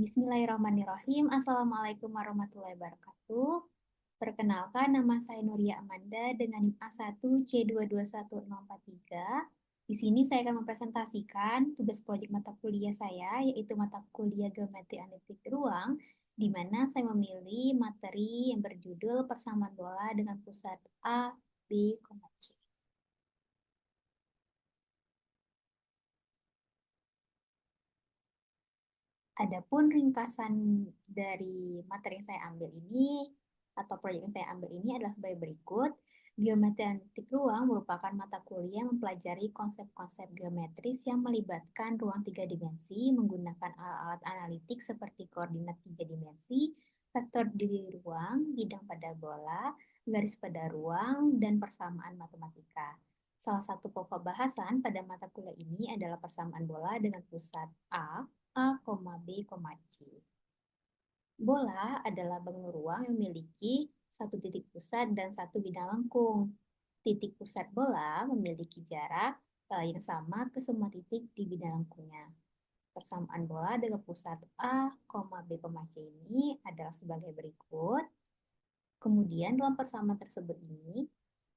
Bismillahirrahmanirrahim. Assalamualaikum warahmatullahi wabarakatuh. Perkenalkan, nama saya Nuria Amanda dengan NIM A1C221043. Di sini saya akan mempresentasikan tugas proyek mata kuliah saya, yaitu mata kuliah Geometri Analitik Ruang, di mana saya memilih materi yang berjudul persamaan bola dengan pusat A, B, C. Adapun ringkasan dari materi yang saya ambil ini atau proyek yang saya ambil ini adalah sebagai berikut. Geometri analitik ruang merupakan mata kuliah yang mempelajari konsep-konsep geometris yang melibatkan ruang tiga dimensi menggunakan alat-alat analitik seperti koordinat tiga dimensi, vektor di ruang, bidang pada bola, garis pada ruang, dan persamaan matematika. Salah satu pokok bahasan pada mata kuliah ini adalah persamaan bola dengan pusat A, B, C. Bola adalah bangun ruang yang memiliki satu titik pusat dan satu bidang lengkung. Titik pusat bola memiliki jarak yang sama ke semua titik di bidang lengkungnya. Persamaan bola dengan pusat A, B, C ini adalah sebagai berikut. Kemudian dalam persamaan tersebut ini,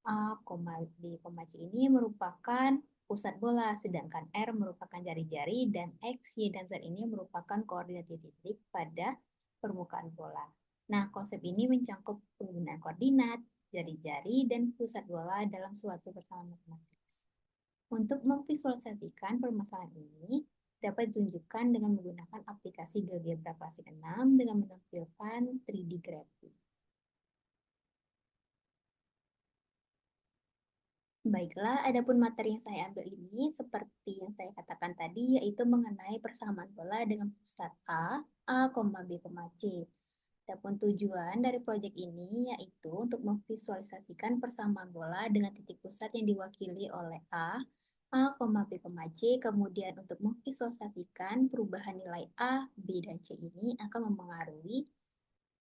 A, B, C ini merupakan pusat bola, sedangkan R merupakan jari-jari dan X, Y, dan Z ini merupakan koordinat titik pada permukaan bola. Nah, konsep ini mencakup penggunaan koordinat, jari-jari, dan pusat bola dalam suatu persamaan matematis. Untuk memvisualisasikan permasalahan ini, dapat ditunjukkan dengan menggunakan aplikasi GeoGebra klasik 6 dengan menampilkan 3D grafik. Baiklah, adapun materi yang saya ambil ini seperti yang saya katakan tadi, yaitu mengenai persamaan bola dengan pusat A, B, C. Adapun tujuan dari proyek ini yaitu untuk memvisualisasikan persamaan bola dengan titik pusat yang diwakili oleh A, B, C. Kemudian untuk memvisualisasikan perubahan nilai A, B, dan C ini akan mempengaruhi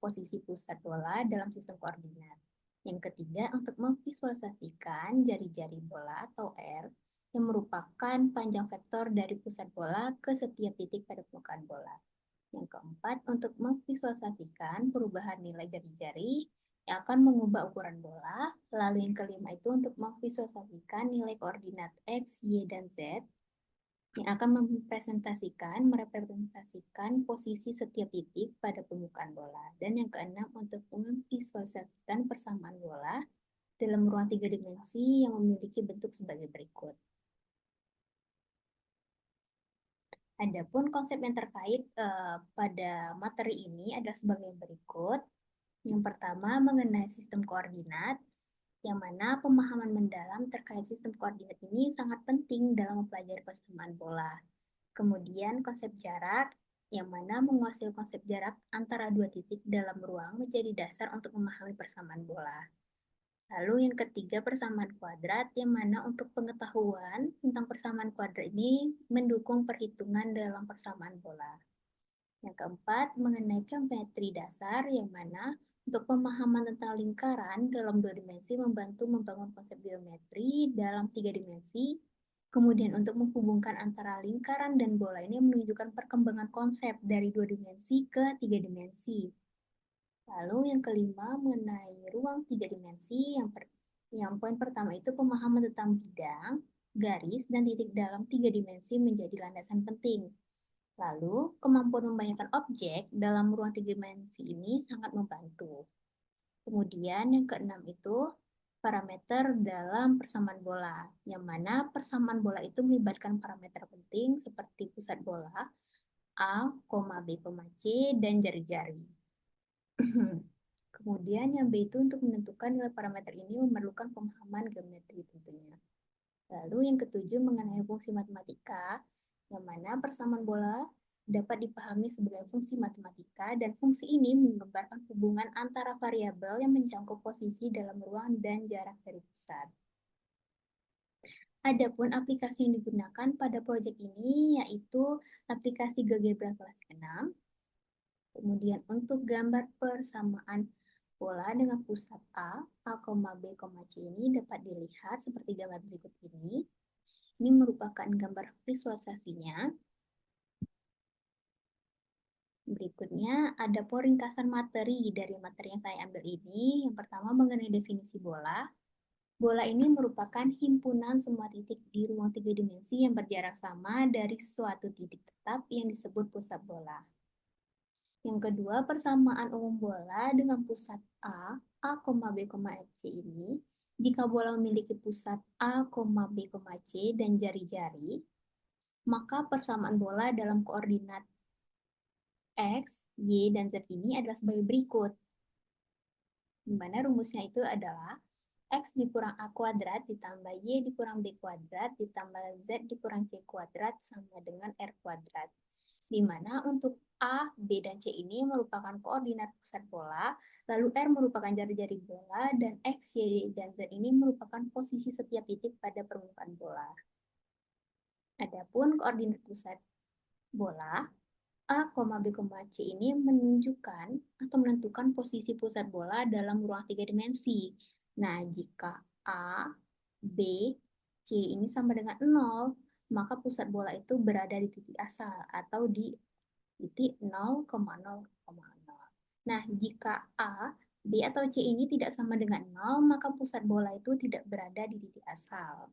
posisi pusat bola dalam sistem koordinat. Yang ketiga, untuk memvisualisasikan jari-jari bola atau R yang merupakan panjang vektor dari pusat bola ke setiap titik pada permukaan bola. Yang keempat, untuk memvisualisasikan perubahan nilai jari-jari yang akan mengubah ukuran bola. Lalu yang kelima itu untuk memvisualisasikan nilai koordinat X, Y, dan Z yang akan merepresentasikan posisi setiap titik pada permukaan bola. Dan yang keenam untuk memvisualisasikan persamaan bola dalam ruang tiga dimensi yang memiliki bentuk sebagai berikut. Adapun konsep yang terkait pada materi ini adalah sebagai berikut. Yang pertama mengenai sistem koordinat, yang mana pemahaman mendalam terkait sistem koordinat ini sangat penting dalam mempelajari persamaan bola. Kemudian konsep jarak, yang mana menguasai konsep jarak antara dua titik dalam ruang menjadi dasar untuk memahami persamaan bola. Lalu yang ketiga persamaan kuadrat, yang mana untuk pengetahuan tentang persamaan kuadrat ini mendukung perhitungan dalam persamaan bola. Yang keempat mengenai geometri dasar, yang mana untuk pemahaman tentang lingkaran dalam dua dimensi membantu membangun konsep geometri dalam tiga dimensi. Kemudian untuk menghubungkan antara lingkaran dan bola ini menunjukkan perkembangan konsep dari dua dimensi ke tiga dimensi. Lalu yang kelima mengenai ruang tiga dimensi, yang poin pertama itu pemahaman tentang bidang, garis, dan titik dalam tiga dimensi menjadi landasan penting. Lalu, kemampuan membayangkan objek dalam ruang tiga dimensi ini sangat membantu. Kemudian yang keenam itu parameter dalam persamaan bola, yang mana persamaan bola itu melibatkan parameter penting seperti pusat bola, A, B, C, dan jari-jari. Kemudian yang B itu untuk menentukan nilai parameter ini memerlukan pemahaman geometri tentunya. Lalu yang ketujuh mengenai fungsi matematika, yang mana persamaan bola dapat dipahami sebagai fungsi matematika dan fungsi ini menggambarkan hubungan antara variabel yang mencakup posisi dalam ruang dan jarak dari pusat. Adapun aplikasi yang digunakan pada proyek ini yaitu aplikasi GeoGebra kelas 6. Kemudian untuk gambar persamaan bola dengan pusat A, B, C ini dapat dilihat seperti gambar berikut ini. Ini merupakan gambar visualisasinya. Berikutnya ada peringkasan materi dari materi yang saya ambil ini. Yang pertama mengenai definisi bola. Bola ini merupakan himpunan semua titik di ruang tiga dimensi yang berjarak sama dari suatu titik tetap yang disebut pusat bola. Yang kedua, persamaan umum bola dengan pusat A, B, C ini. Jika bola memiliki pusat A, B, C dan jari-jari, maka persamaan bola dalam koordinat X, Y, dan Z ini adalah sebagai berikut. Di mana rumusnya itu adalah X dikurang A kuadrat ditambah Y dikurang B kuadrat ditambah Z dikurang C kuadrat sama dengan R kuadrat. Di mana untuk A, B, dan C ini merupakan koordinat pusat bola, lalu R merupakan jari-jari bola, dan X, Y, dan Z ini merupakan posisi setiap titik pada permukaan bola. Adapun koordinat pusat bola, A, B, C ini menunjukkan atau menentukan posisi pusat bola dalam ruang tiga dimensi. Nah, jika A, B, C ini sama dengan 0, maka pusat bola itu berada di titik asal atau di titik 0,0,0. Nah, jika A, B, atau C ini tidak sama dengan 0, maka pusat bola itu tidak berada di titik asal.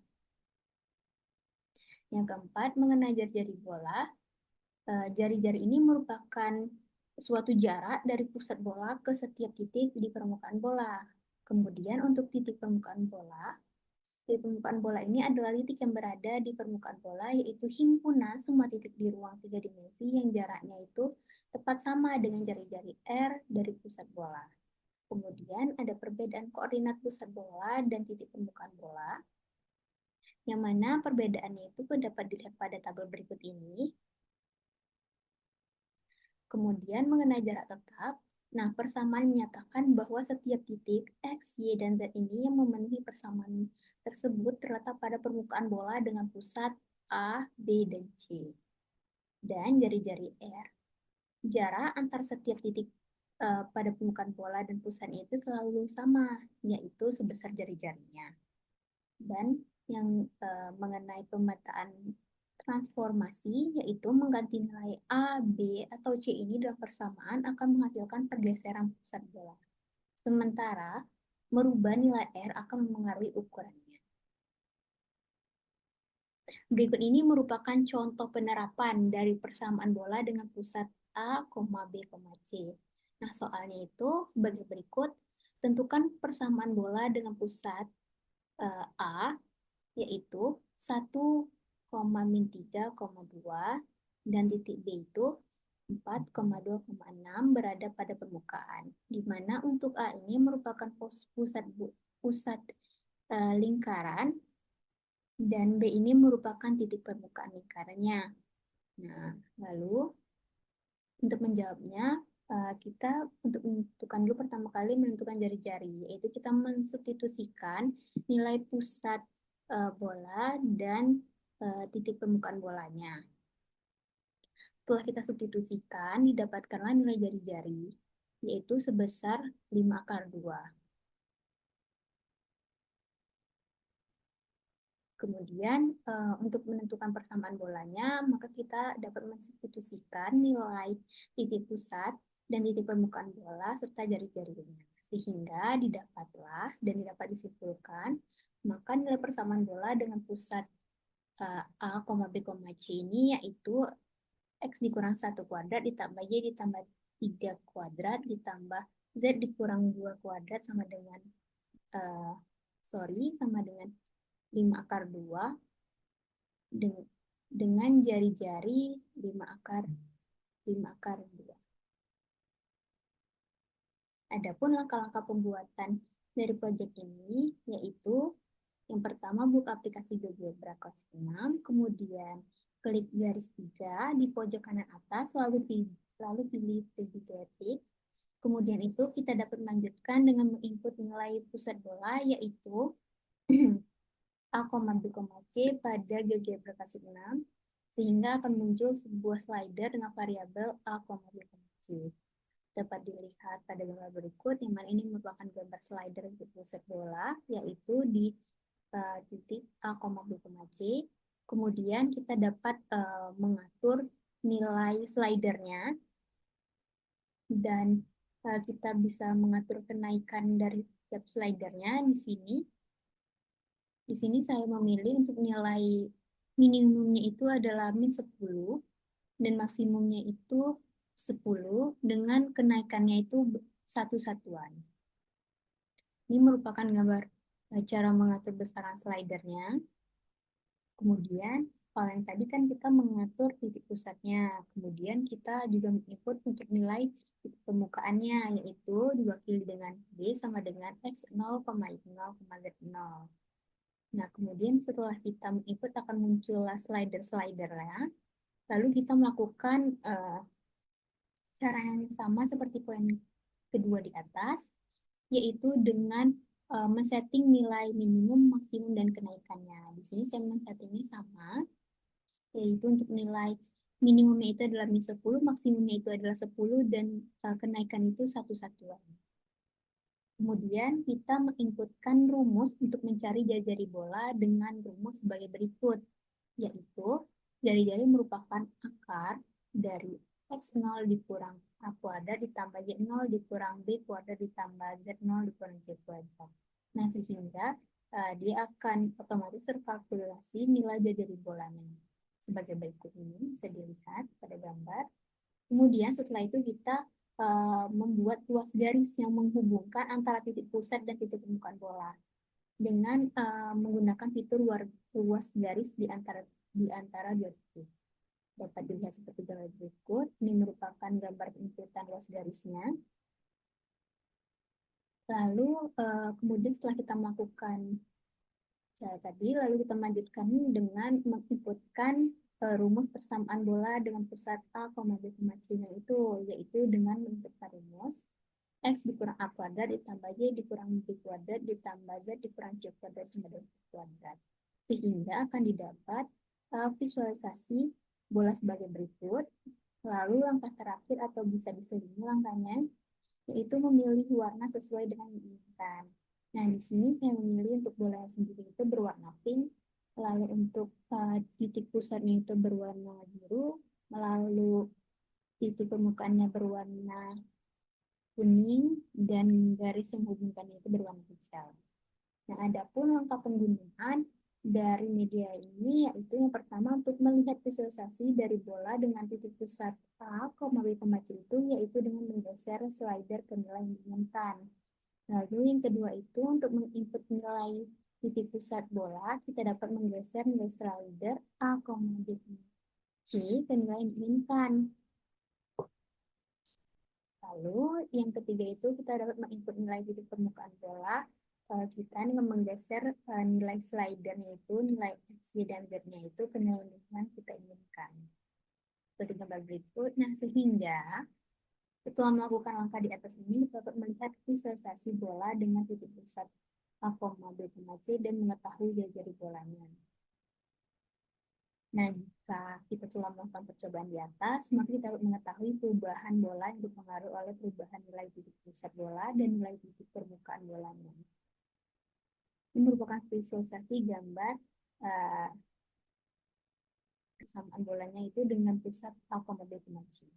Yang keempat, mengenai jari-jari bola. Jari-jari ini merupakan suatu jarak dari pusat bola ke setiap titik di permukaan bola. Kemudian untuk titik permukaan bola, titik permukaan bola ini adalah titik yang berada di permukaan bola, yaitu himpunan semua titik di ruang tiga dimensi yang jaraknya itu tepat sama dengan jari-jari R dari pusat bola. Kemudian ada perbedaan koordinat pusat bola dan titik permukaan bola, yang mana perbedaannya itu dapat dilihat pada tabel berikut ini. Kemudian mengenai jarak tetap, nah persamaan menyatakan bahwa setiap titik X, Y, dan Z ini yang memenuhi persamaan tersebut terletak pada permukaan bola dengan pusat A, B, dan C. Dan jari-jari R. Jarak antar setiap titik pada permukaan bola dan pusatnya itu selalu sama, yaitu sebesar jari-jarinya. Dan yang mengenai pemetaan transformasi, yaitu mengganti nilai A, B, atau C ini dalam persamaan akan menghasilkan pergeseran pusat bola. Sementara merubah nilai R akan mempengaruhi ukurannya. Berikut ini merupakan contoh penerapan dari persamaan bola dengan pusat A, B, C. Nah, soalnya itu sebagai berikut. Tentukan persamaan bola dengan pusat A, yaitu 1,-3,2 dan titik B itu 4,2,6 berada pada permukaan, di mana untuk A ini merupakan pusat lingkaran dan B ini merupakan titik permukaan lingkarannya. Nah, lalu untuk menjawabnya, kita untuk menentukan dulu pertama kali menentukan jari-jari, yaitu kita mensubstitusikan nilai pusat bola dan titik permukaan bolanya. Setelah kita substitusikan, didapatkanlah nilai jari-jari, yaitu sebesar 5/2. Kemudian untuk menentukan persamaan bolanya, maka kita dapat mensubstitusikan nilai titik pusat dan titik permukaan bola serta jari-jarinya. Sehingga didapatlah dan dapat disimpulkan, maka nilai persamaan bola dengan pusat A, B, C ini yaitu X dikurang 1 kuadrat ditambah Y ditambah 3 kuadrat ditambah Z dikurang 2 kuadrat sama dengan sama dengan 5/2 dengan jari-jari 5/2. Adapun langkah-langkah pembuatan dari proyek ini yaitu yang pertama buka aplikasi GeoGebra kelas 6, kemudian klik garis 3 di pojok kanan atas, lalu pilih 3D Graphics. Kemudian itu kita dapat melanjutkan dengan menginput nilai pusat bola yaitu A, B, C pada GeoGebra kelas 6, sehingga akan muncul sebuah slider dengan variabel A, B, C. Dapat dilihat pada gambar berikut, yang mana ini merupakan gambar slider untuk pusat bola, yaitu di titik A, B, C. Kemudian kita dapat mengatur nilai slidernya dan kita bisa mengatur kenaikan dari tiap slidernya di sini. Di sini saya memilih untuk nilai minimumnya itu adalah min 10 dan maksimumnya itu 10 dengan kenaikannya itu satu satuan. Ini merupakan gambar cara mengatur besaran slidernya. Kemudian, kalau yang tadi kan kita mengatur titik pusatnya. Kemudian kita juga menginput untuk nilai titik permukaannya, yaitu diwakili dengan B sama dengan X 0,0,Z0. Nah, kemudian setelah kita menginput akan muncul slider-slidernya. Lalu kita melakukan cara yang sama seperti poin kedua di atas, yaitu dengan men-setting nilai minimum, maksimum, dan kenaikannya. Di sini saya men-settingnya sama, yaitu untuk nilai minimumnya itu adalah min 10, maksimumnya itu adalah 10, dan kenaikan itu satu satuan. Kemudian kita menginputkan rumus untuk mencari jari-jari bola dengan rumus sebagai berikut, yaitu jari-jari merupakan akar dari X0 dikurang A kuadrat ditambah Y0 dikurang B kuadrat ditambah Z0 dikurang C kuadrat. Nah, sehingga dia akan otomatis terkalkulasi nilai jari-jari bolanya. Sebagai berikut ini bisa dilihat pada gambar. Kemudian setelah itu kita membuat ruas garis yang menghubungkan antara titik pusat dan titik permukaan bola dengan menggunakan fitur ruas garis di antara dua titik. Dapat dilihat seperti gambar berikut. Ini merupakan gambar penginputan ruas garisnya. Lalu kemudian setelah kita melakukan tadi, lalu kita lanjutkan dengan menginputkan rumus persamaan bola dengan pusat A, B, C-nya yaitu dengan menginputkan rumus X dikurang A kuadrat ditambah Y dikurang B kuadrat ditambah Z dikurang C kuadrat sama dengan kuadrat. Sehingga akan didapat visualisasi bola sebagai berikut. Lalu langkah terakhir atau bisa ini langkahnya, yaitu memilih warna sesuai dengan yang diinginkan. Nah, di sini saya memilih untuk bola sendiri itu berwarna pink, lalu untuk titik pusatnya itu berwarna biru, lalu titik permukaannya berwarna kuning, dan garis yang menghubungkannya itu berwarna hijau. Nah, adapun langkah penggunaan dari media ini yaitu yang pertama untuk melihat visualisasi dari bola dengan titik pusat A, B, C itu yaitu dengan menggeser slider ke nilai yang diinginkan. Lalu yang kedua itu untuk menginput nilai titik pusat bola, kita dapat menggeser nilai slider A, B, C ke nilai yang diinginkan. Lalu yang ketiga itu kita dapat menginput nilai titik permukaan bola. Kita dengan menggeser nilai slidernya itu, nilai X, Y, dan Z-nya itu ke nilai yang kita inginkan. Seperti gambar berikut. Nah, sehingga setelah melakukan langkah di atas ini, kita dapat melihat visualisasi bola dengan titik pusat A, B, C, dan mengetahui jari-jari bolanya. Nah, jika kita telah melakukan percobaan di atas, maka kita dapat mengetahui perubahan bola yang dipengaruhi oleh perubahan nilai titik pusat bola dan nilai titik permukaan bolanya. Ini merupakan visualisasi gambar persamaan bolanya itu dengan pusat A, B, C.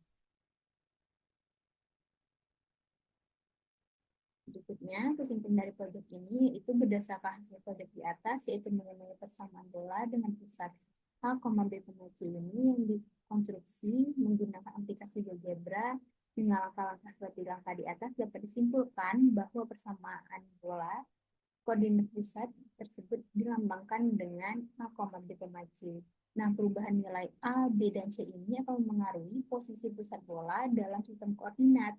Berikutnya, kesimpulan dari proyek ini yaitu berdasarkan hasil proyek di atas, yaitu mengenai persamaan bola dengan pusat A, B, C ini yang dikonstruksi menggunakan aplikasi GeoGebra dengan langkah-langkah seperti langkah di atas, dapat disimpulkan bahwa persamaan bola koordinat pusat tersebut dilambangkan dengan A, B, C. Nah, perubahan nilai A, B, dan C ini akan mengaruhi posisi pusat bola dalam sistem koordinat.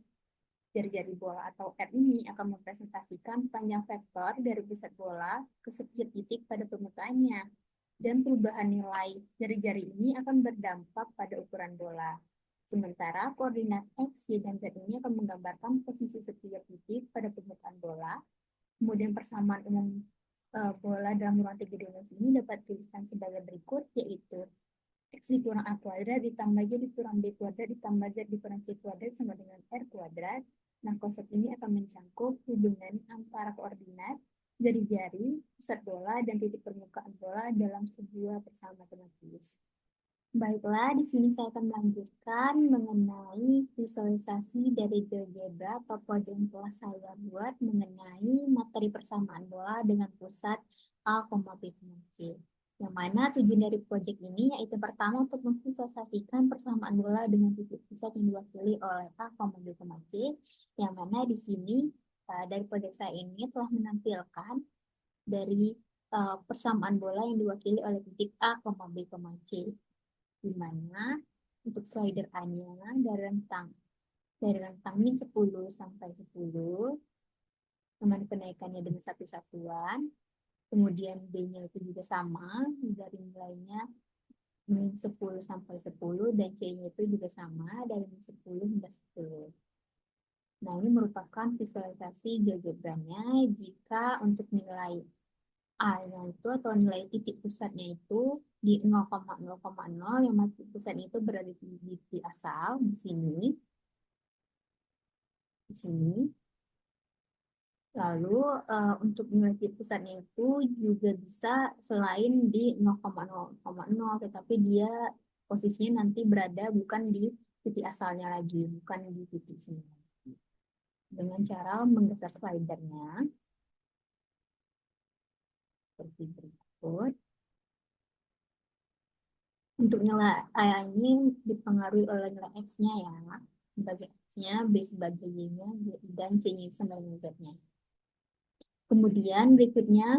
Jari-jari bola atau R ini akan mempresentasikan panjang vektor dari pusat bola ke setiap titik pada permukaannya. Dan perubahan nilai jari-jari ini akan berdampak pada ukuran bola. Sementara koordinat X, Y, dan Z ini akan menggambarkan posisi setiap titik pada permukaan bola. Kemudian persamaan umum bola dalam ruang 3 dimensi ini dapat dituliskan sebagai berikut, yaitu X dikurang A kuadrat ditambah Y dikurang B kuadrat ditambah Z dikurang C kuadrat sama dengan R kuadrat. Nah, konsep ini akan mencakup hubungan antara koordinat jari-jari, pusat bola, dan titik permukaan bola dalam sebuah persamaan matematis. Baiklah, di sini saya akan melanjutkan mengenai visualisasi dari GeoGebra atau proyek yang telah saya buat mengenai materi persamaan bola dengan pusat A, B, C. Yang mana tujuan dari proyek ini yaitu pertama untuk memvisualisasikan persamaan bola dengan titik pusat yang diwakili oleh A, B, C. Yang mana di sini dari proyek saya ini telah menampilkan dari persamaan bola yang diwakili oleh titik A, B, C, di mana untuk slider A-nya dari rentang min 10 sampai 10, kemudian kenaikannya dengan satu satuan, kemudian B-nya itu juga sama, dari nilainya min 10 sampai 10, dan C-nya itu juga sama, dari min 10 hingga 10. Nah, ini merupakan visualisasi GeoGebra-nya jika untuk nilai A-nya itu atau nilai titik pusatnya itu di 0,0,0, yang titik pusatnya itu berada di titik asal di sini. Lalu untuk nilai titik pusatnya itu juga bisa selain di 0,0,0, tetapi dia posisinya nanti berada bukan di titik asalnya lagi, bukan di titik sini. Dengan cara menggeser slidernya seperti berikut. Untuk nilai A ini dipengaruhi oleh nilai X-nya ya, sebagai X-nya, B sebagai Y-nya, dan C-nya sama dengan Z-nya. Kemudian berikutnya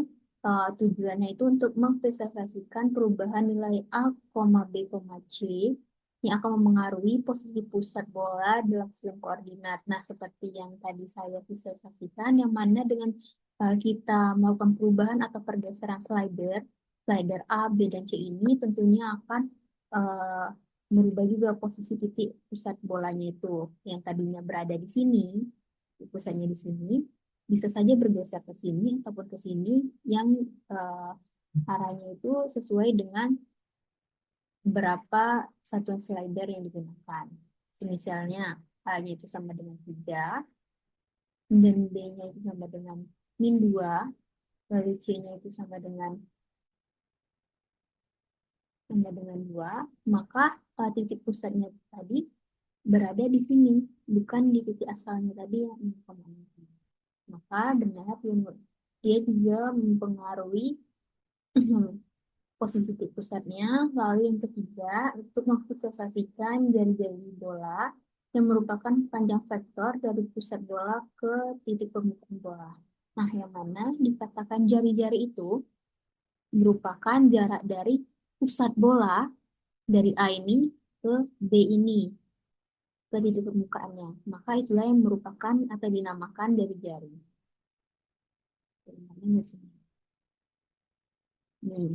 tujuannya itu untuk memvisualisasikan perubahan nilai A, B, C yang akan memengaruhi posisi pusat bola dalam sistem koordinat. Nah, seperti yang tadi saya visualisasikan, yang mana dengan kita melakukan perubahan atau pergeseran slider A, B, dan C ini tentunya akan uh, merubah juga posisi titik pusat bolanya itu, yang tadinya berada di sini, pusatnya di sini, bisa saja bergeser ke sini ataupun ke sini yang uh, arahnya itu sesuai dengan berapa satuan slider yang digunakan. Misalnya arahnya itu sama dengan 3, dan B-nya itu sama dengan min 2, lalu C-nya itu sama dengan 2, maka titik pusatnya tadi berada di sini, bukan di titik asalnya tadi yang 0,0. Maka benar dia juga mempengaruhi posisi titik pusatnya. Lalu yang ketiga, untuk memvisualisasikan jari-jari bola yang merupakan panjang vektor dari pusat bola ke titik permukaan bola. Nah, yang mana dikatakan jari-jari itu merupakan jarak dari pusat bola dari A ini ke B ini, ke titik permukaannya. Maka itulah yang merupakan atau dinamakan jari-jari. Nih,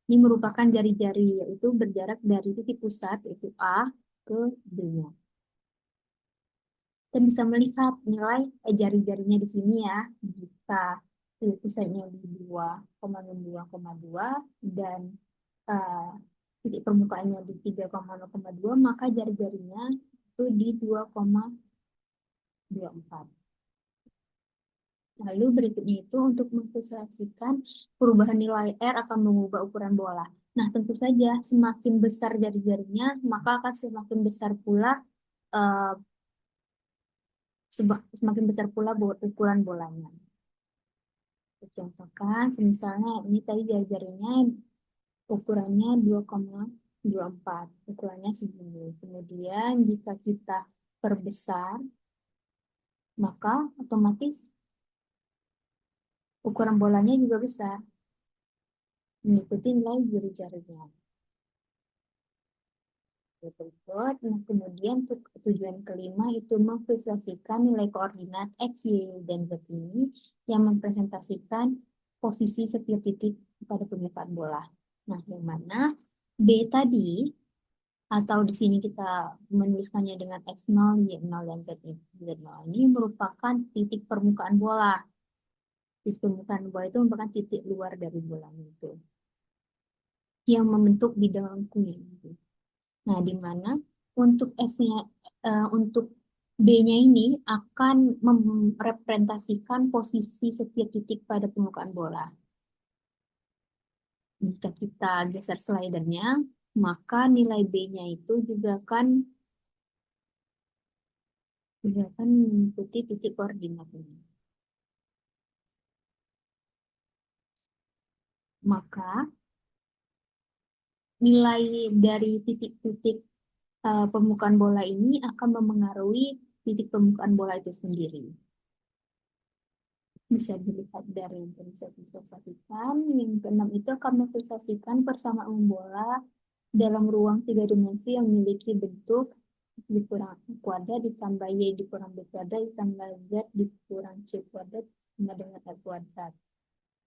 ini merupakan jari-jari, yaitu berjarak dari titik pusat, yaitu A, ke B-nya. Kita bisa melihat nilai jari-jarinya di sini ya. Jika titik pusatnya di 2,2,2 dan uh, titik permukaannya di 3,0,2, maka jari-jarinya itu di 2,24. Lalu berikutnya itu untuk memvisualisasikan perubahan nilai R akan mengubah ukuran bola. Nah, tentu saja semakin besar jari-jarinya, maka akan semakin besar pula uh, semakin besar pula ukuran bolanya. Contohkan, misalnya ini tadi jari-jarinya ukurannya 2,24, ukurannya segini. Kemudian jika kita perbesar, maka otomatis ukuran bolanya juga besar, mengikuti nilai jari-jarinya. Berikut, nah kemudian tujuan kelima itu memvisualisasikan nilai koordinat X, Y, dan Z ini yang mempresentasikan posisi setiap titik pada permukaan bola. Nah, yang mana B tadi, atau di sini kita menuliskannya dengan X0, Y0, dan Z0 ini merupakan titik permukaan bola. Titik permukaan bola itu merupakan titik luar dari bola itu, yang membentuk bidang lengkungnya. Nah, di mana untuk S-nya, untuk B-nya ini akan merepresentasikan posisi setiap titik pada permukaan bola. Jika kita geser slidernya, maka nilai B-nya itu juga kan mengikuti titik koordinat ini. Maka nilai dari titik-titik permukaan bola ini akan memengaruhi titik permukaan bola itu sendiri. Bisa dilihat dari yang bisa visualisasikan. Yang keenam itu akan memvisualisasikan persamaan bola dalam ruang tiga dimensi yang memiliki bentuk dikurang kuadrat ditambah Y dikurang B kuadrat ditambah Z dikurang C kuadrat sama dengan R kuadrat.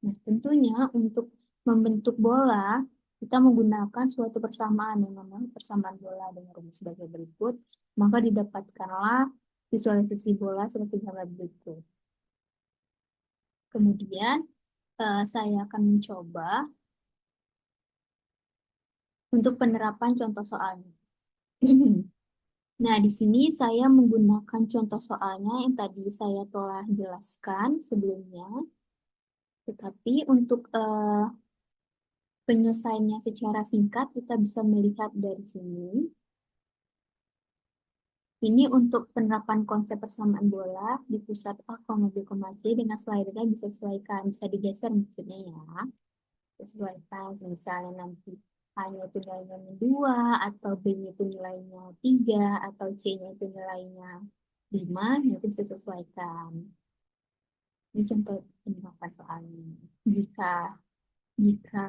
Nah, tentunya untuk membentuk bola, kita menggunakan suatu persamaan yang namanya persamaan bola dengan rumus sebagai berikut, maka didapatkanlah visualisasi bola seperti gambar berikut. Kemudian, saya akan mencoba untuk penerapan contoh soalnya. Nah, di sini saya menggunakan contoh soalnya yang tadi saya telah jelaskan sebelumnya. Tetapi untuk penyelesaiannya secara singkat, kita bisa melihat dari sini. Ini untuk penerapan konsep persamaan bola di pusat A, B, C dengan slidernya bisa sesuaikan, bisa digeser maksudnya ya. Sesuaikan, misalnya nanti A-nya itu nilainya 2, atau B-nya itu nilainya 3, atau C-nya itu nilainya 5, itu bisa sesuaikan. Ini contoh penerapan soalnya. Jika jika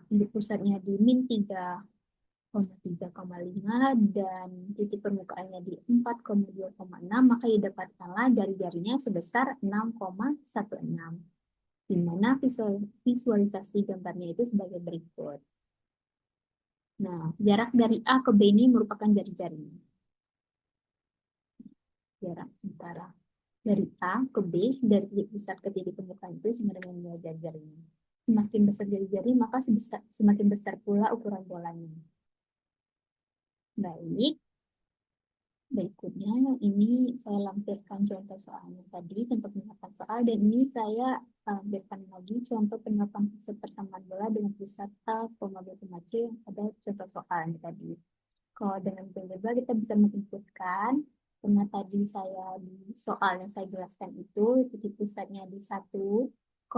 titik pusatnya di min 3,5 dan titik permukaannya di 4,2,6, maka didapatkanlah jari-jarinya sebesar 6,16, di mana visualisasi gambarnya itu sebagai berikut. Nah, jarak dari A ke B ini merupakan jari-jarinya. Jarak antara dari A ke B, dari titik pusat ke titik permukaan itu sama dengan nilai jari-jarinya. Semakin besar jari-jari, maka semakin besar pula ukuran bolanya. Baik, berikutnya ini saya lampirkan contoh soalnya tadi, contoh penerapan soal, dan ini saya lampirkan lagi contoh penerapan persamaan bola dengan pusat A, B, C yang ada contoh soalnya tadi. Kalau dengan variabel kita bisa menginputkan, karena tadi saya di soal yang saya jelaskan itu titik pusatnya di 1,-3,2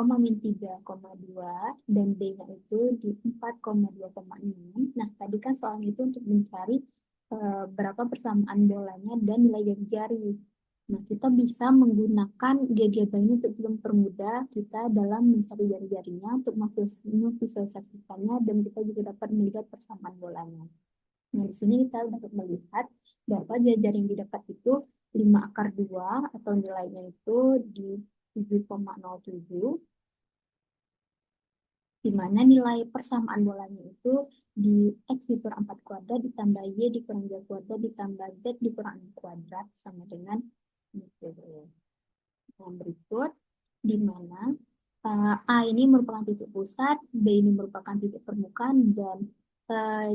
dan D-nya itu di 4,2,6. Nah, tadi kan soalnya itu untuk mencari berapa persamaan bolanya dan nilai jari-jari. Nah, kita bisa menggunakan GeoGebra ini untuk mempermudah kita dalam mencari jari-jarinya, untuk memvisualisasikannya, dan kita juga dapat melihat persamaan bolanya. Nah, di sini kita dapat melihat bahwa jari-jari yang didapat itu 5 akar 2 atau nilainya itu di 7,07, di mana nilai persamaan bolanya itu di X dikurang 4 kuadrat ditambah Y dikurang 2 kuadrat ditambah Z dikurang 6 kuadrat sama dengan itu. Yang berikut, di mana A ini merupakan titik pusat, B ini merupakan titik permukaan, dan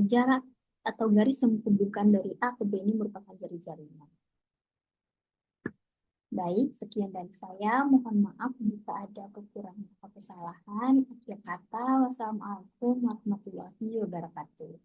jarak atau garis yang menghubungkan dari A ke B ini merupakan jari-jarinya. Baik, sekian dari saya. Mohon maaf jika ada kekurangan atau kesalahan. Akhir kata, wassalamualaikum warahmatullahi wabarakatuh.